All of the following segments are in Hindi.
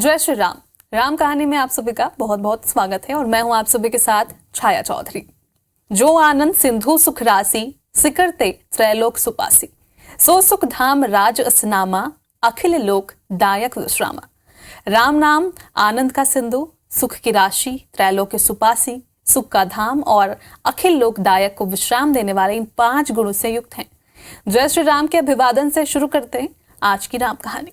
जय श्री राम। राम कहानी में आप सभी का बहुत बहुत स्वागत है और मैं हूं आप सभी के साथ छाया चौधरी। जो आनंद सिंधु सुख राशि सिकरते त्रैलोक सुपासी, सो सुख धाम राज असनामा, अखिल लोक दायक विश्रामा। राम नाम आनंद का सिंधु, सुख की राशि, त्रैलोक के सुपासी, सुख का धाम और अखिल लोक दायक को विश्राम देने वाले इन 5 गुणों से युक्त हैं। जय श्री राम के अभिवादन से शुरू करते हैं आज की राम कहानी।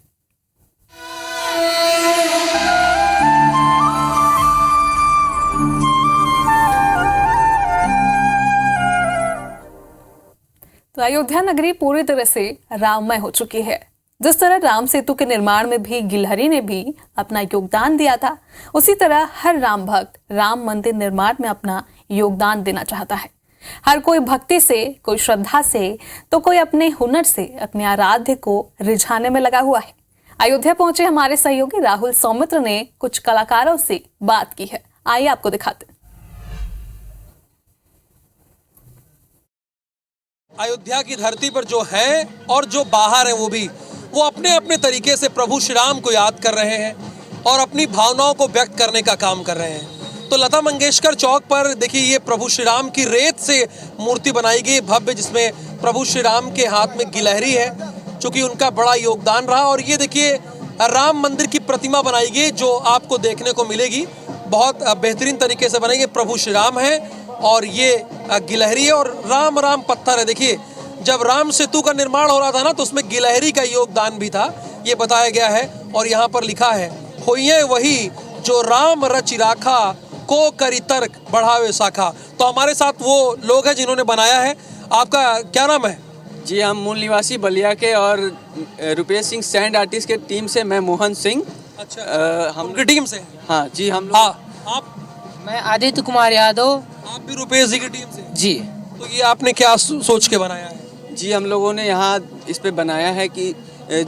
तो अयोध्या नगरी पूरी तरह से राममय हो चुकी है। जिस तरह राम सेतु के निर्माण में भी गिलहरी ने भी अपना योगदान दिया था, उसी तरह हर राम भक्त राम मंदिर निर्माण में अपना योगदान देना चाहता है। हर कोई भक्ति से, कोई श्रद्धा से, तो कोई अपने हुनर से अपने आराध्य को रिझाने में लगा हुआ है। अयोध्या पहुंचे हमारे सहयोगी राहुल सौमित्र ने कुछ कलाकारों से बात की है। आइए आपको दिखाते हैं। अयोध्या की धरती पर जो है और जो बाहर है वो अपने अपने तरीके से प्रभु श्री राम को याद कर रहे हैं और अपनी भावनाओं को व्यक्त करने का काम कर रहे हैं। तो लता मंगेशकर चौक पर देखिए, ये प्रभु श्री राम की रेत से मूर्ति बनाई गई भव्य, जिसमें प्रभु श्री राम के हाथ में गिलहरी है, चूंकि उनका बड़ा योगदान रहा। और ये देखिए राम मंदिर की प्रतिमा बनाई गई जो आपको देखने को मिलेगी, बहुत बेहतरीन तरीके से बनाई गई। प्रभु श्री राम है और ये गिलहरी है और राम राम पत्थर है। देखिए, जब राम सेतु का निर्माण हो रहा था ना, तो उसमें गिलहरी का योगदान भी था, ये बताया गया है। और यहाँ पर लिखा है, होइए वही जो राम रच राखा, को करी तर्क बढ़ावे शाखा। तो हमारे साथ वो लोग हैं जिन्होंने बनाया है। आपका क्या नाम है? जी, हम मूल निवासी बलिया के और रुपेश सिंह सैंड आर्टिस्ट के टीम से। मैं मोहन सिंह। अच्छा, हम की टीम से? हाँ जी, हम। हाँ, आप? मैं आदित्य कुमार यादव। आप भी रुपेश जी की टीम से? जी। तो ये आपने क्या सोच के बनाया है? जी, हम लोगों ने यहाँ इस पे बनाया है कि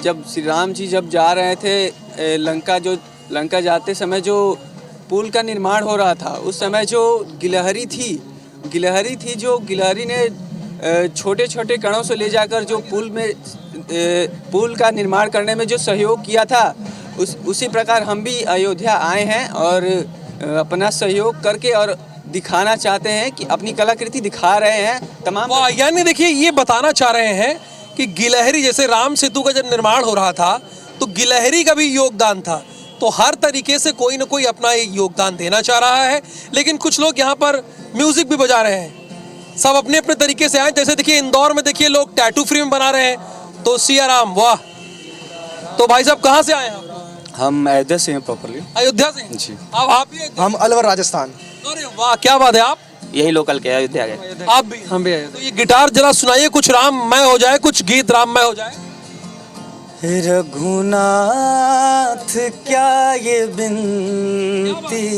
जब श्री राम जी जब जा रहे थे लंका जाते समय जो पुल का निर्माण हो रहा था, उस समय जो गिलहरी थी जो गिलहरी ने छोटे छोटे कणों से ले जाकर जो पुल का निर्माण करने में जो सहयोग किया था, उसी प्रकार हम भी अयोध्या आए हैं और अपना सहयोग करके और दिखाना चाहते हैं कि अपनी कलाकृति दिखा रहे हैं तमाम। यानी देखिए, ये बताना चाह रहे हैं कि गिलहरी, जैसे राम सेतु का जब निर्माण हो रहा था तो गिलहरी का भी योगदान था। तो हर तरीके से कोई ना कोई अपना योगदान देना चाह रहा है। लेकिन कुछ लोग यहाँ पर म्यूजिक भी बजा रहे हैं, सब अपने अपने तरीके से आए। जैसे देखिए, इंदौर में देखिए लोग टैटू फ्रेम बना रहे हैं। तो सिया राम, वाह। तो भाई साहब कहाँ से आए हैं? हम अयोध्या से हैं, प्रॉपर्ली अयोध्या से जी। आप भी? हम अलवर राजस्थान। अरे वाह, क्या बात है। आप? यही लोकल के अयोध्या के। आप भी? हम भी। तो ये गिटार जरा सुनाइए, कुछ राममय हो जाए, कुछ गीत राममय हो जाए। रघुनाथ क्या ये बिनती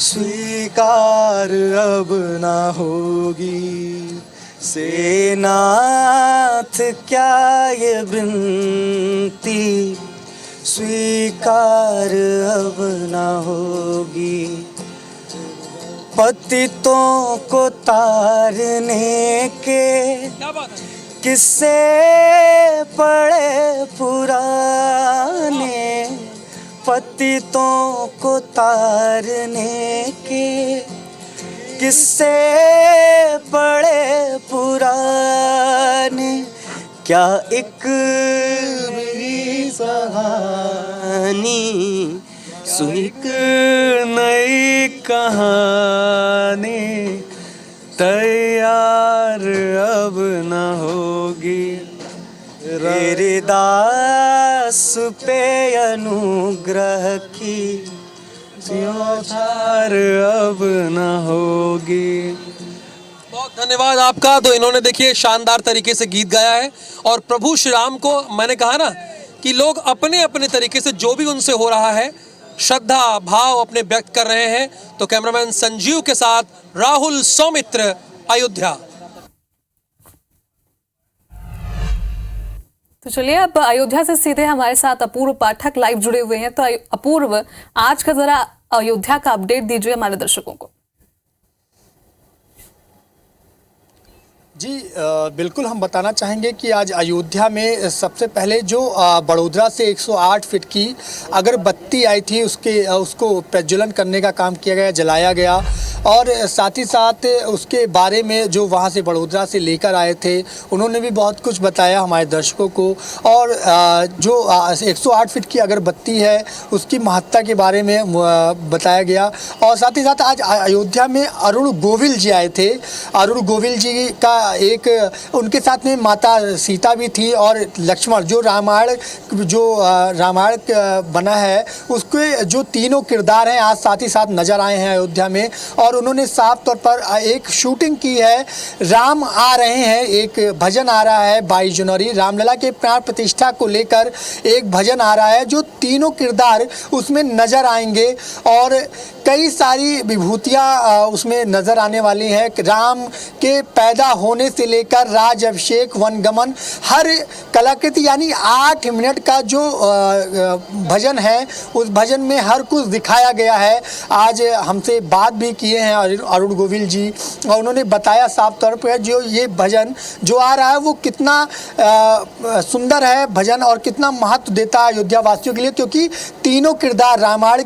स्वीकार अब ना होगी, सेनाथ क्या ये बिनती स्वीकार अब ना होगी, पतितों को तारने के किस्से पड़े पुराने, पतितों को तारने के किस्से पड़े पुराने, क्या एक मेरी कहानी सुनिक नई कहानी तैयार अब न होगी, तेरे दास पे अनुग्रह की त्योहार अब न होगी। बहुत धन्यवाद आपका। तो इन्होंने देखिए शानदार तरीके से गीत गाया है और प्रभु श्री राम को, मैंने कहा ना कि लोग अपने अपने तरीके से जो भी उनसे हो रहा है श्रद्धा भाव अपने व्यक्त कर रहे हैं। तो कैमरामैन संजीव के साथ राहुल सौमित्र, अयोध्या। तो चलिए अब अयोध्या से सीधे हमारे साथ अपूर्व पाठक लाइव जुड़े हुए हैं। तो अपूर्व, आज का जरा अयोध्या का अपडेट दीजिए हमारे दर्शकों को। जी बिल्कुल हम बताना चाहेंगे कि आज अयोध्या में सबसे पहले जो बड़ोदरा से 108 फीट की अगरबत्ती आई थी उसको प्रज्वलन करने का काम किया गया, जलाया गया। और साथ ही साथ उसके बारे में जो वहाँ से बड़ोदरा से लेकर आए थे उन्होंने भी बहुत कुछ बताया हमारे दर्शकों को। और जो 108 फीट की अगरबत्ती है उसकी महत्ता के बारे में बताया गया। और साथ ही साथ आज अयोध्या में अरुण गोविल जी आए थे। अरुण गोविल जी का उनके साथ में माता सीता भी थी और लक्ष्मण जो रामायण बना है उसके जो तीनों किरदार हैं आज साथ ही साथ नजर आए हैं अयोध्या में। और उन्होंने साफ तौर पर एक शूटिंग की है, राम आ रहे हैं, एक भजन आ रहा है 22 जनवरी रामलला के प्राण प्रतिष्ठा को लेकर एक भजन आ रहा है जो तीनों किरदार उसमें नजर आएंगे। और कई सारी विभूतियाँ उसमें नज़र आने वाली हैं। राम के पैदा होने से लेकर राज अभिषेक, वनगमन, हर कलाकृति यानी 8 मिनट का जो भजन है उस भजन में हर कुछ दिखाया गया है। आज हमसे बात भी किए हैं अरुण गोविल जी और उन्होंने बताया साफ तौर पर जो ये भजन जो आ रहा है वो कितना सुंदर है भजन और कितना महत्व देता है अयोध्या वासियों के लिए, क्योंकि तीनों किरदार रामायण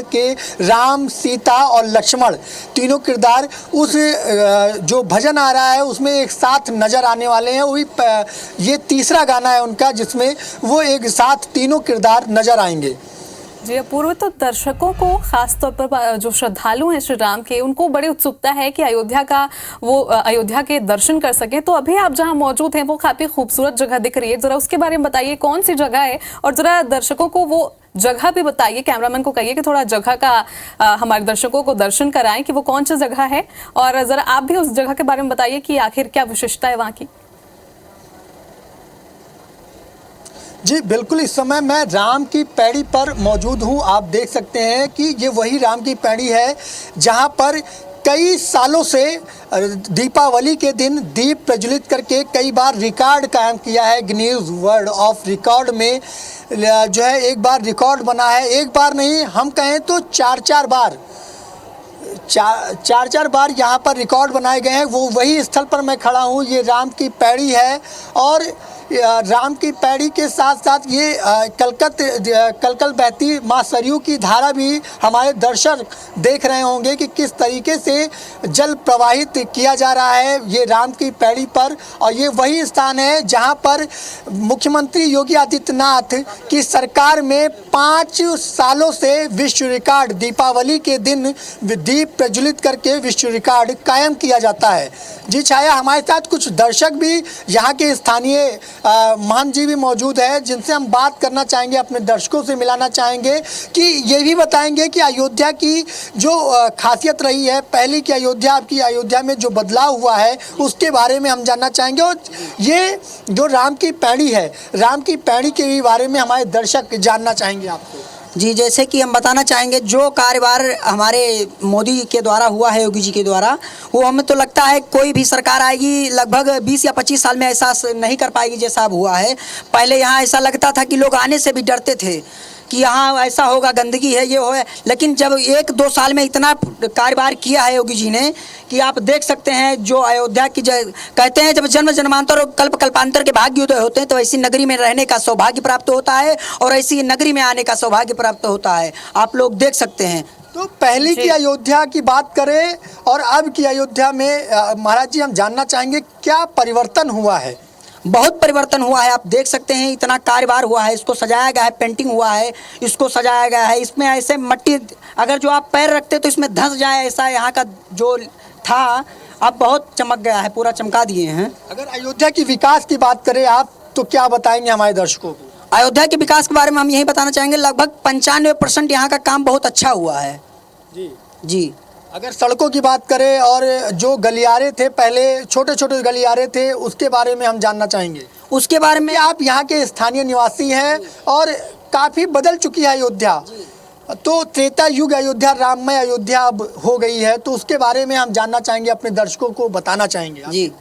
के राम, सीता और लक्ष्मण तीनों किरदार उस जो भजन आ रहा है उसमें एक साथ नज़र आने वाले हैं। वही ये तीसरा गाना है उनका जिसमें वो एक साथ तीनों किरदार नज़र आएंगे। जी अपूर्व, तो दर्शकों को खास तौर पर जो श्रद्धालु हैं श्री राम के उनको बड़ी उत्सुकता है कि अयोध्या के दर्शन कर सकें। तो अभी आप जहां मौजूद हैं वो काफी खूबसूरत जगह दिख रही है, जरा उसके बारे में बताइए कौन सी जगह है और जरा दर्शकों को वो जगह भी बताइए, कैमरामैन को कहिए कि थोड़ा जगह का हमारे दर्शकों को दर्शन कराएं कि वो कौन सी जगह है और जरा आप भी उस जगह के बारे में बताइए कि आखिर क्या विशेषता है वहाँ की। जी बिल्कुल, इस समय मैं राम की पैड़ी पर मौजूद हूँ। आप देख सकते हैं कि ये वही राम की पैड़ी है जहाँ पर कई सालों से दीपावली के दिन दीप प्रज्वलित करके कई बार रिकॉर्ड कायम किया है। गिनीज वर्ल्ड ऑफ रिकॉर्ड में जो है एक बार रिकॉर्ड बना है, एक बार नहीं हम कहें तो चार बार यहाँ पर रिकॉर्ड बनाए गए हैं। वो वही स्थल पर मैं खड़ा हूँ, ये राम की पैड़ी है। और राम की पैड़ी के साथ साथ ये कलकल बहती माँ सरयू की धारा भी हमारे दर्शक देख रहे होंगे कि किस तरीके से जल प्रवाहित किया जा रहा है ये राम की पैड़ी पर। और ये वही स्थान है जहाँ पर मुख्यमंत्री योगी आदित्यनाथ की सरकार में 5 सालों से विश्व रिकॉर्ड दीपावली के दिन दीप प्रज्वलित करके विश्व रिकॉर्ड कायम किया जाता है। जी छाया, हमारे साथ कुछ दर्शक भी यहाँ के स्थानीय महंत जी भी मौजूद है जिनसे हम बात करना चाहेंगे, अपने दर्शकों से मिलाना चाहेंगे कि ये भी बताएंगे कि अयोध्या की जो खासियत रही है पहले की अयोध्या, आपकी अयोध्या में जो बदलाव हुआ है उसके बारे में हम जानना चाहेंगे। और ये जो राम की पैड़ी है, राम की पैड़ी के बारे में हमारे दर्शक जानना चाहेंगे आपको। जी, जैसे कि हम बताना चाहेंगे जो कार्यभार हमारे मोदी के द्वारा हुआ है, योगी जी के द्वारा, वो हमें तो लगता है कोई भी सरकार आएगी लगभग 20 या 25 साल में ऐसा नहीं कर पाएगी जैसा अब हुआ है। पहले यहाँ ऐसा लगता था कि लोग आने से भी डरते थे कि यहाँ ऐसा होगा, गंदगी है, ये हो, लेकिन जब 1-2 साल में इतना कार्यभार किया है योगी जी ने कि आप देख सकते हैं जो अयोध्या की कहते हैं जब जन्म जन्मांतर और कल्प कल्पांतर के भाग्य उदय होते हैं तो ऐसी नगरी में रहने का सौभाग्य प्राप्त होता है और ऐसी नगरी में आने का सौभाग्य प्राप्त होता है। आप लोग देख सकते हैं। तो पहले की अयोध्या की बात करें और अब की अयोध्या में महाराज जी हम जानना चाहेंगे क्या परिवर्तन हुआ है। बहुत परिवर्तन हुआ है, आप देख सकते हैं इतना कार्यभार हुआ है, इसको सजाया गया है, पेंटिंग हुआ है, इसको सजाया गया है, इसमें ऐसे मट्टी अगर जो आप पैर रखते तो इसमें धंस जाए ऐसा यहाँ का जो था अब बहुत चमक गया है, पूरा चमका दिए हैं। अगर अयोध्या की विकास की बात करें आप तो क्या बताएंगे हमारे दर्शकों को। अयोध्या के विकास के बारे में हम यही बताना चाहेंगे लगभग 95% यहाँ का काम बहुत अच्छा हुआ है। जी अगर सड़कों की बात करें और जो गलियारे थे पहले छोटे छोटे गलियारे थे उसके बारे में हम जानना चाहेंगे। उसके बारे में आप यहाँ के स्थानीय निवासी हैं और काफ़ी बदल चुकी है अयोध्या, तो त्रेता युग अयोध्या राममय अयोध्या अब हो गई है, तो उसके बारे में हम जानना चाहेंगे, अपने दर्शकों को बताना चाहेंगे। जी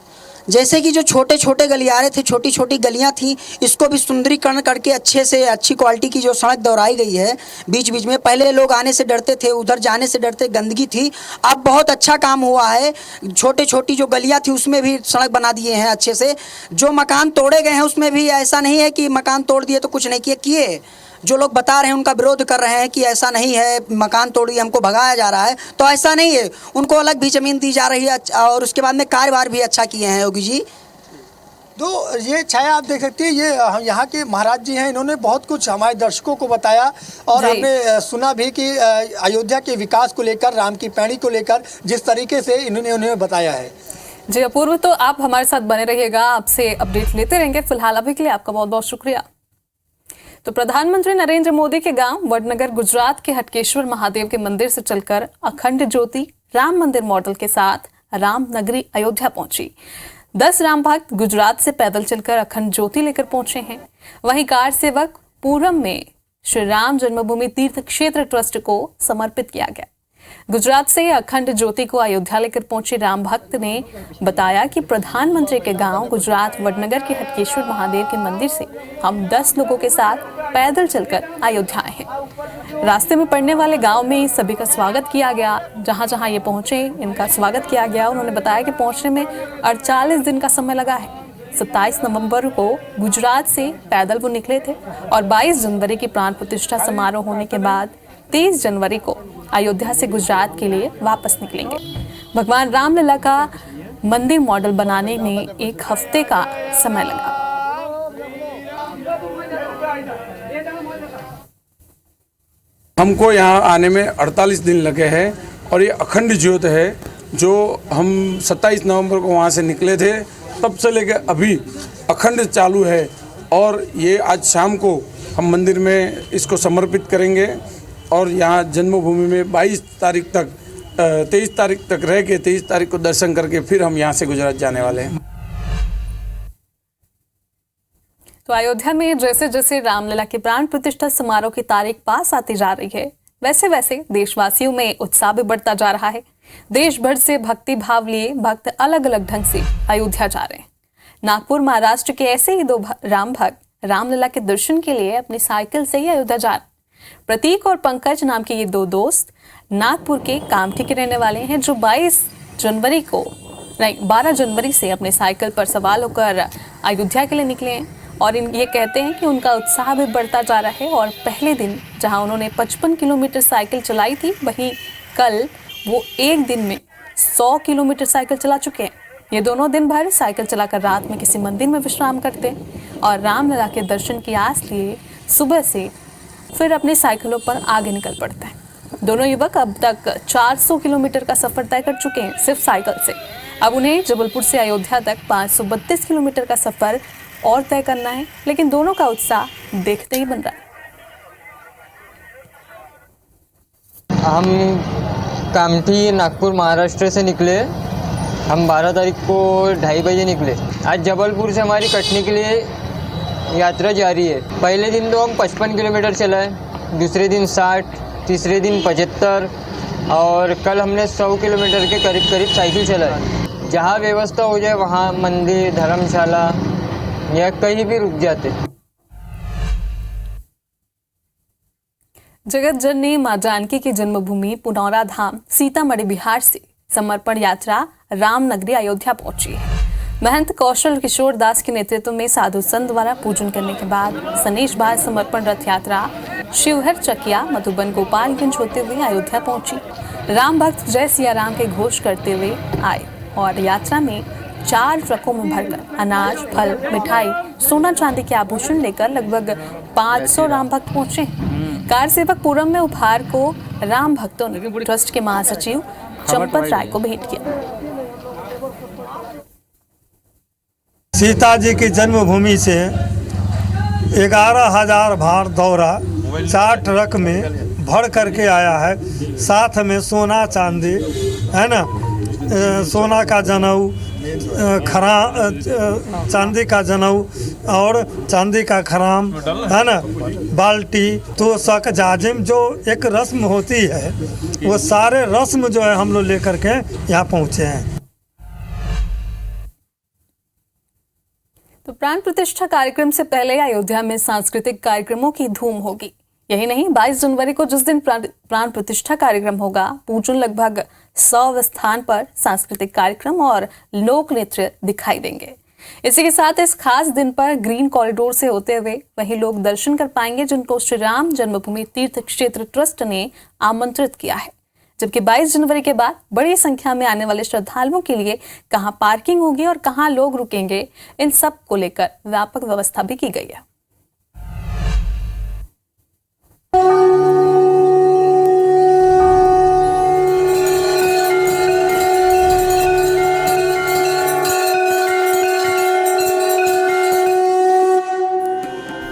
जैसे कि जो छोटे छोटे गलियारे थे, छोटी छोटी गलियां थी, इसको भी सुंदरीकरण करके अच्छे से अच्छी क्वालिटी की जो सड़क दोहराई गई है बीच बीच में। पहले लोग आने से डरते थे, उधर जाने से डरते, गंदगी थी। अब बहुत अच्छा काम हुआ है। छोटे छोटी जो गलियां थी उसमें भी सड़क बना दिए हैं अच्छे से। जो मकान तोड़े गए हैं उसमें भी ऐसा नहीं है कि मकान तोड़ दिए तो कुछ नहीं किए। जो लोग बता रहे हैं, उनका विरोध कर रहे हैं कि ऐसा नहीं है, मकान तोड़िए, हमको भगाया जा रहा है, तो ऐसा नहीं है। उनको अलग भी ज़मीन दी जा रही है और उसके बाद में कार्यभार भी अच्छा किए हैं योगी जी। तो ये छाया आप देख सकते हैं, ये यहाँ के महाराज जी हैं, इन्होंने बहुत कुछ हमारे दर्शकों को बताया और जी। हमने सुना भी कि अयोध्या के विकास को लेकर, राम की पैड़ी को लेकर जिस तरीके से इन्होंने उन्हें बताया है। जी अपूर्व, तो आप हमारे साथ बने रहिएगा, आपसे अपडेट लेते रहेंगे। फिलहाल अभी के लिए आपका बहुत बहुत शुक्रिया। तो प्रधानमंत्री नरेंद्र मोदी के गांव वडनगर गुजरात के हटकेश्वर महादेव के मंदिर से चलकर अखंड ज्योति राम मंदिर मॉडल के साथ राम नगरी अयोध्या पहुंची। 10 राम भक्त गुजरात से पैदल चलकर अखंड ज्योति लेकर पहुंचे हैं। वहीं कार सेवक पूरम में श्री राम जन्मभूमि तीर्थ क्षेत्र ट्रस्ट को समर्पित किया गया। गुजरात से अखंड ज्योति को अयोध्या लेकर पहुंचे राम भक्त ने बताया कि प्रधानमंत्री के गांव गुजरात वडनगर के हटकेश्वर महादेव के मंदिर से हम 10 लोगों के साथ पैदल चलकर अयोध्या आए हैं। रास्ते में पड़ने वाले गांव में सभी का स्वागत किया गया। जहां जहां ये पहुंचे, इनका स्वागत किया गया। उन्होंने बताया कि पहुंचने में 48 दिन का समय लगा है। 27 नवंबर को गुजरात से पैदल वो निकले थे और 22 जनवरी की प्राण प्रतिष्ठा समारोह होने के बाद 23 जनवरी को अयोध्या से गुजरात के लिए वापस निकलेंगे। भगवान रामलला का मंदिर मॉडल बनाने में 1 हफ्ते का समय लगा। हमको यहाँ आने में 48 दिन लगे हैं और ये अखंड ज्योत है जो हम 27 नवंबर को वहाँ से निकले थे, तब से लेकर अभी अखंड चालू है। और ये आज शाम को हम मंदिर में इसको समर्पित करेंगे और यहाँ जन्मभूमि में 22 तारीख तक 23 तारीख तक रह के 23 तारीख को दर्शन करके फिर हम यहाँ से गुजरात जाने वाले हैं। तो अयोध्या में जैसे जैसे रामलला के प्राण प्रतिष्ठा समारोह की तारीख पास आती जा रही है, वैसे वैसे देशवासियों में उत्साह भी बढ़ता जा रहा है। देश भर से भक्ति भाव लिए भक्त अलग अलग ढंग से अयोध्या जा रहे हैं। नागपुर महाराष्ट्र के ऐसे ही 2 राम भक्त रामलला के दर्शन के लिए अपनी साइकिल से ही अयोध्या जा रहे। प्रतीक और पंकज नाम के ये 2 दोस्त नागपुर के कामठी के रहने वाले हैं, जो 12 जनवरी से अपने साइकिल पर सवार होकर अयोध्या के लिए निकले हैं। और ये कहते हैं कि उनका उत्साह भी बढ़ता जा रहा है और पहले दिन जहां उन्होंने 55 किलोमीटर साइकिल चलाई थी, वहीं कल वो एक दिन में 100 किलोमीटर साइकिल चला चुके हैं। ये दोनों दिन भर साइकिल चलाकर रात में किसी मंदिर में विश्राम करते हैं और रामलला के दर्शन की आस लिए सुबह से फिर अपनी साइकिलों पर आगे निकल पड़ते हैं। दोनों युवक अब तक 400 किलोमीटर का सफर तय कर चुके हैं सिर्फ साइकिल से। अब उन्हें जबलपुर से अयोध्या तक 532 किलोमीटर का सफर और तय करना है, लेकिन दोनों का उत्साह देखते ही बन रहा है। हम कामठी नागपुर महाराष्ट्र से निकले। हम 12 तारीख को 2:30 बजे निकले। आज जबलपुर से हमारी कटनी के लिए यात्रा जारी है। पहले दिन तो हम 55 किलोमीटर चलाए, दूसरे दिन 60, तीसरे दिन 75 और कल हमने 100 किलोमीटर के करीब करीब साइकिल चलाए। जहाँ व्यवस्था हो जाए वहाँ मंदिर, धर्मशाला या कहीं भी रुक जाते। जगत जननी मां जानकी की जन्मभूमि पुनौरा धाम सीतामढ़ी बिहार से समर्पण यात्रा रामनगरी अयोध्या पहुंची है। महंत कौशल किशोर दास के नेतृत्व में साधु संत द्वारा पूजन करने के बाद सनेश भार समर्पण रथ यात्रा शिवहर, चकिया, मधुबन, गोपालगंज होते हुए अयोध्या पहुंची। राम भक्त जय सिया राम के घोष करते हुए आए और यात्रा में 4 ट्रकों में भरकर अनाज, फल, मिठाई, सोना चांदी के आभूषण लेकर लगभग 500 राम भक्त पहुंचे। कार सेवक पूरम में उपहार को राम भक्तों ने ट्रस्ट के महासचिव चंपत राय को भेंट किया। सीता जी की जन्मभूमि से 11,000 भार दौरा 4 ट्रक में भर करके आया है। साथ में सोना चांदी है ना, सोना का जनेऊ, चांदी का जनेऊ और चांदी का खराम है ना, बाल्टी, तोशक, जाजिम, जो एक रस्म होती है वो सारे रस्म जो है हम लोग लेकर के यहाँ पहुँचे हैं। तो प्राण प्रतिष्ठा कार्यक्रम से पहले अयोध्या में सांस्कृतिक कार्यक्रमों की धूम होगी। यही नहीं, 22 जनवरी को जिस दिन प्राण प्रतिष्ठा कार्यक्रम होगा, पूजन लगभग 100 स्थान पर सांस्कृतिक कार्यक्रम और लोक नृत्य दिखाई देंगे। इसी के साथ इस खास दिन पर ग्रीन कॉरिडोर से होते हुए वही लोग दर्शन कर पाएंगे जिनको श्री राम जन्मभूमि तीर्थ क्षेत्र ट्रस्ट ने आमंत्रित किया है। जबकि 22 जनवरी के बाद बड़ी संख्या में आने वाले श्रद्धालुओं के लिए कहां पार्किंग होगी और कहां लोग रुकेंगे, इन सब को लेकर व्यापक व्यवस्था भी की गई है।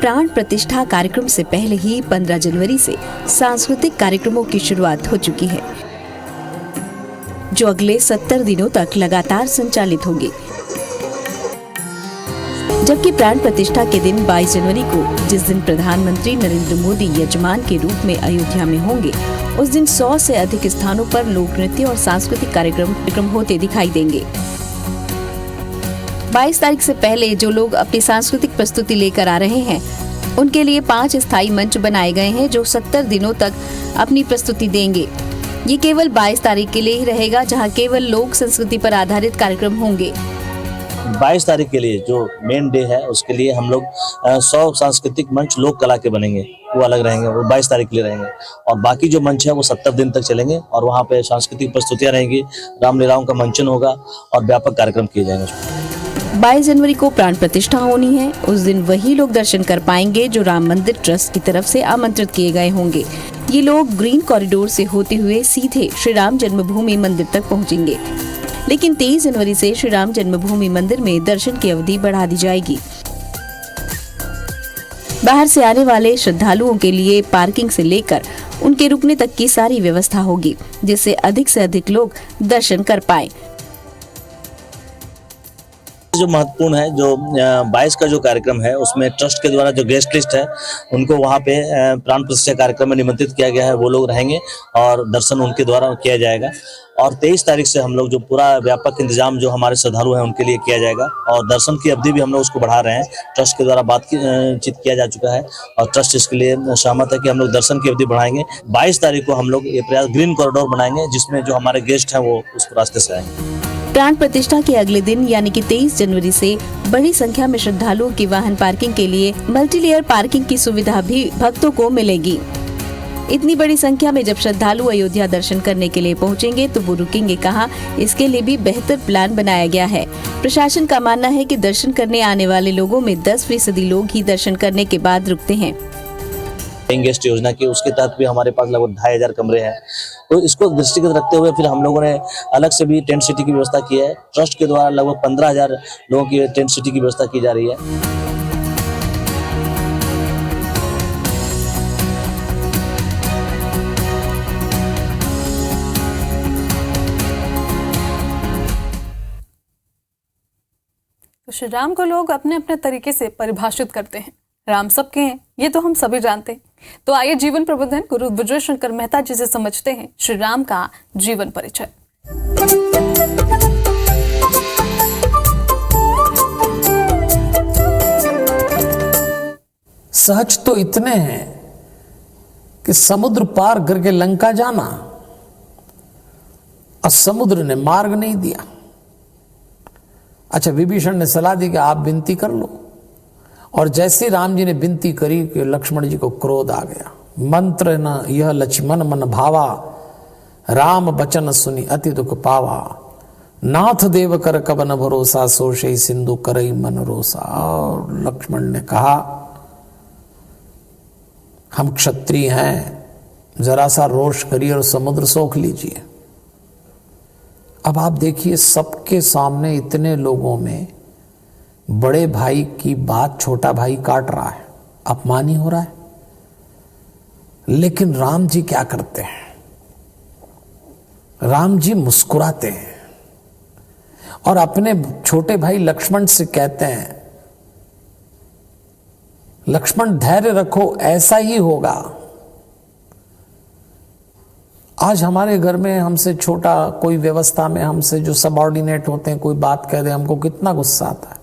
प्राण प्रतिष्ठा कार्यक्रम से पहले ही 15 जनवरी से सांस्कृतिक कार्यक्रमों की शुरुआत हो चुकी है, जो अगले 70 दिनों तक लगातार संचालित होंगे। जबकि प्राण प्रतिष्ठा के दिन 22 जनवरी को, जिस दिन प्रधानमंत्री नरेंद्र मोदी यजमान के रूप में अयोध्या में होंगे, उस दिन 100 से अधिक स्थानों पर लोक नृत्य और सांस्कृतिक कार्यक्रम होते दिखाई देंगे। 22 तारीख से पहले जो लोग अपनी सांस्कृतिक प्रस्तुति लेकर आ रहे हैं, उनके लिए 5 स्थायी मंच बनाए गए हैं जो 70 दिनों तक अपनी प्रस्तुति देंगे। ये केवल 22 तारीख के लिए ही रहेगा, जहां केवल लोक संस्कृति पर आधारित कार्यक्रम होंगे। 22 तारीख के लिए जो मेन डे है, उसके लिए हम लोग 100 सांस्कृतिक मंच लोक कला के बनेंगे, वो अलग रहेंगे, वो 22 तारीख के लिए रहेंगे। और बाकी जो मंच है वो 70 दिन तक चलेंगे और वहाँ पे सांस्कृतिक प्रस्तुतियाँ रहेंगी, रामलीलाओं का मंचन होगा और व्यापक कार्यक्रम किए जाएंगे। 22 जनवरी को प्राण प्रतिष्ठा होनी है। उस दिन वही लोग दर्शन कर पाएंगे जो राम मंदिर ट्रस्ट की तरफ से आमंत्रित किए गए होंगे। ये लोग ग्रीन कॉरिडोर से होते हुए सीधे श्री राम जन्मभूमि मंदिर तक पहुंचेंगे। लेकिन 23 जनवरी से श्री राम जन्मभूमि मंदिर में दर्शन की अवधि बढ़ा दी जाएगी। बाहर से आने वाले श्रद्धालुओं के लिए पार्किंग से लेकर उनके रुकने तक की सारी व्यवस्था होगी, जिससे अधिक से अधिक लोग दर्शन कर पाएं। जो महत्वपूर्ण है, जो 22 का जो कार्यक्रम है, उसमें ट्रस्ट के द्वारा जो गेस्ट लिस्ट है, उनको वहाँ पे प्राण प्रतिष्ठा कार्यक्रम में निमंत्रित किया गया है, वो लोग रहेंगे और दर्शन उनके द्वारा किया जाएगा। और 23 तारीख से हम लोग जो पूरा व्यापक इंतजाम जो हमारे श्रद्धालु हैं उनके लिए किया जाएगा और दर्शन की अवधि भी हम लोग उसको बढ़ा रहे हैं। ट्रस्ट के द्वारा बातचीत किया जा चुका है और ट्रस्ट इसके लिए सहमत है कि हम लोग दर्शन की अवधि बढ़ाएंगे। 22 तारीख को हम लोग ये प्रयास ग्रीन कॉरिडोर बनाएंगे, जिसमें जो हमारे गेस्ट हैं वो उस रास्ते से आएंगे। प्राण प्रतिष्ठा के अगले दिन यानी कि 23 जनवरी से बड़ी संख्या में श्रद्धालुओं की वाहन पार्किंग के लिए मल्टीलेयर पार्किंग की सुविधा भी भक्तों को मिलेगी। इतनी बड़ी संख्या में जब श्रद्धालु अयोध्या दर्शन करने के लिए पहुंचेंगे तो वो रुकेंगे कहाँ, इसके लिए भी बेहतर प्लान बनाया गया है। प्रशासन का मानना है कि दर्शन करने आने वाले लोगों में 10% लोग ही दर्शन करने के बाद रुकते हैं। गेस्ट योजना की, उसके तहत भी हमारे पास लगभग 2500 कमरे हैं। तो इसको दृष्टिगत रखते हुए फिर हम लोगों ने अलग से भी टेंट सिटी की व्यवस्था की है। ट्रस्ट के द्वारा लगभग 15000 लोगों की टेंट सिटी की व्यवस्था की जा रही है। तो श्री राम को लोग अपने अपने तरीके से परिभाषित करते हैं। राम सबके हैं, ये तो हम सभी जानते हैं। तो आइए जीवन प्रबंधन गुरु विजय शंकर मेहता जी से समझते हैं श्री राम का जीवन परिचय। सहज तो इतने हैं कि समुद्र पार करके लंका जाना, और समुद्र ने मार्ग नहीं दिया। अच्छा, विभीषण ने सलाह दी कि आप विनती कर लो, और जैसे राम जी ने विनती करी कि लक्ष्मण जी को क्रोध आ गया। मंत्र न यह लक्ष्मण मन भावा, राम बचन सुनी अति दुख पावा। नाथ देव कर कवन भरोसा, सोशे सिंधु करई मन रोसा। और लक्ष्मण ने कहा, हम क्षत्रिय हैं, जरा सा रोष करिए और समुद्र सोख लीजिए। अब आप देखिए, सबके सामने इतने लोगों में बड़े भाई की बात छोटा भाई काट रहा है, अपमान ही हो रहा है। लेकिन राम जी क्या करते हैं? राम जी मुस्कुराते हैं और अपने छोटे भाई लक्ष्मण से कहते हैं, लक्ष्मण धैर्य रखो, ऐसा ही होगा। आज हमारे घर में हमसे छोटा कोई व्यवस्था में हमसे जो सबऑर्डिनेट होते हैं, कोई बात कह दे, हमको कितना गुस्सा आता है।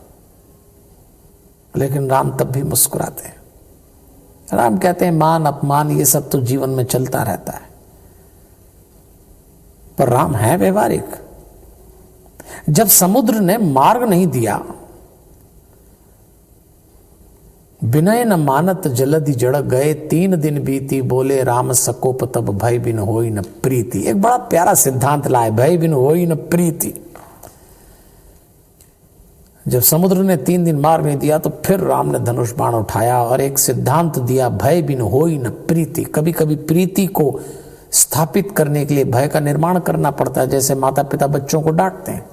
लेकिन राम तब भी मुस्कुराते हैं। राम कहते हैं मान अपमान ये सब तो जीवन में चलता रहता है, पर राम है व्यवहारिक। जब समुद्र ने मार्ग नहीं दिया, विनय न मानत जलधि जड़ गए, 3 दिन बीती बोले राम सकोप तब भय बिन होई न प्रीति। एक बड़ा प्यारा सिद्धांत लाए, भय बिन होई न प्रीति। जब समुद्र ने 3 दिन मार्ग नहीं दिया तो फिर राम ने धनुष बाण उठाया और एक सिद्धांत दिया, भय बिन होई न प्रीति। कभी कभी प्रीति को स्थापित करने के लिए भय का निर्माण करना पड़ता है, जैसे माता पिता बच्चों को डांटते हैं।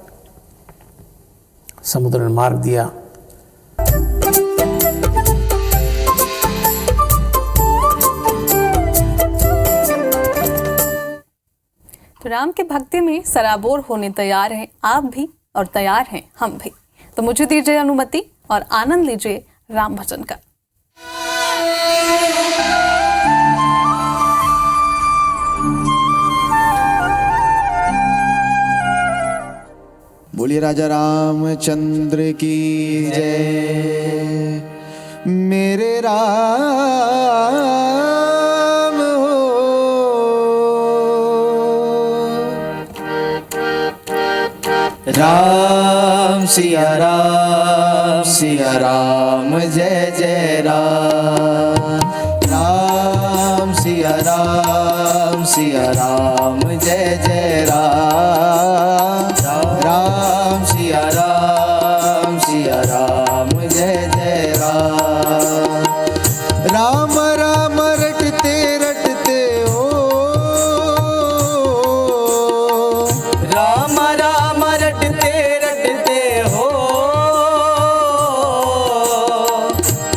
समुद्र ने मार्ग दिया। तो राम के भक्ति में सराबोर होने तैयार हैं आप भी और तैयार हैं हम भी। तो मुझे दीजिए अनुमति और आनंद लीजिए राम भजन का। बोलिए राजा रामचंद्र की जय। मेरे राम राम सिया राम जय जय राम। राम सिया राम जय जय राम। राम सिया राम जय जय राम। राम राम रटते रटते हो, राम राम रटते रटते हो।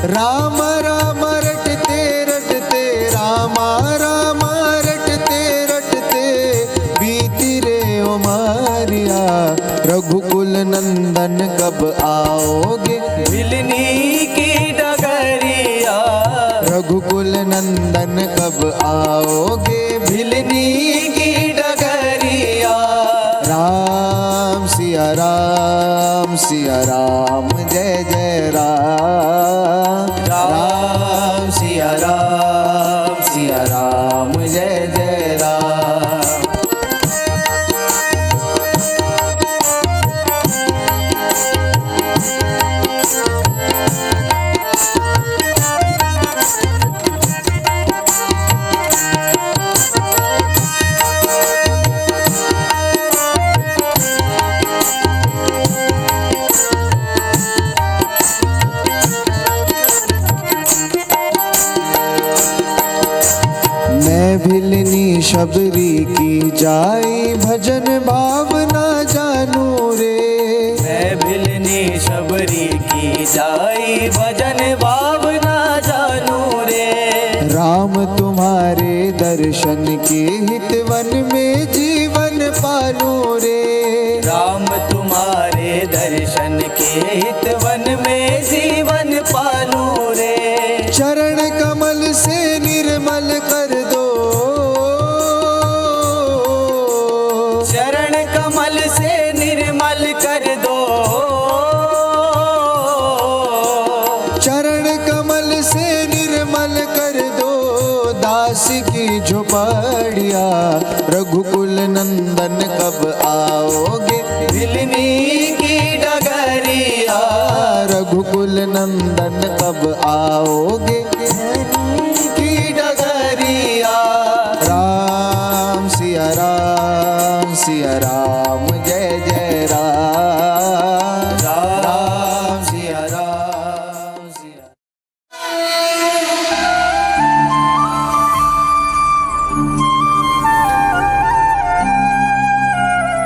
राम राम रटते रटते, रामा राम रटते रटते बीती रे उमरिया। रघुकुल नंदन कब आओगे भिलनी की डगरिया। रघुकुल नंदन कब आओगे भिलनी की डगरिया। राम सिया राम जय जय राम। राम सिया राम जय जय राम। भिलनी शबरी की जाई भजन भावना जानू रे। मैं भिलनी शबरी की जाई भजन भावना जानू रे। राम तुम्हारे दर्शन के हितवन में जीवन पालू रे। राम तुम्हारे दर्शन के हितवन में जीवन पालू रे। चरण कमल से निर्मल कर दो, चरण कमल से निर्मल कर दो। चरण कमल से निर्मल कर दो दास की झोपड़िया। रघुकुल नंदन कब आओगे भिलनी की डगरिया। रघुकुल नंदन कब आओगे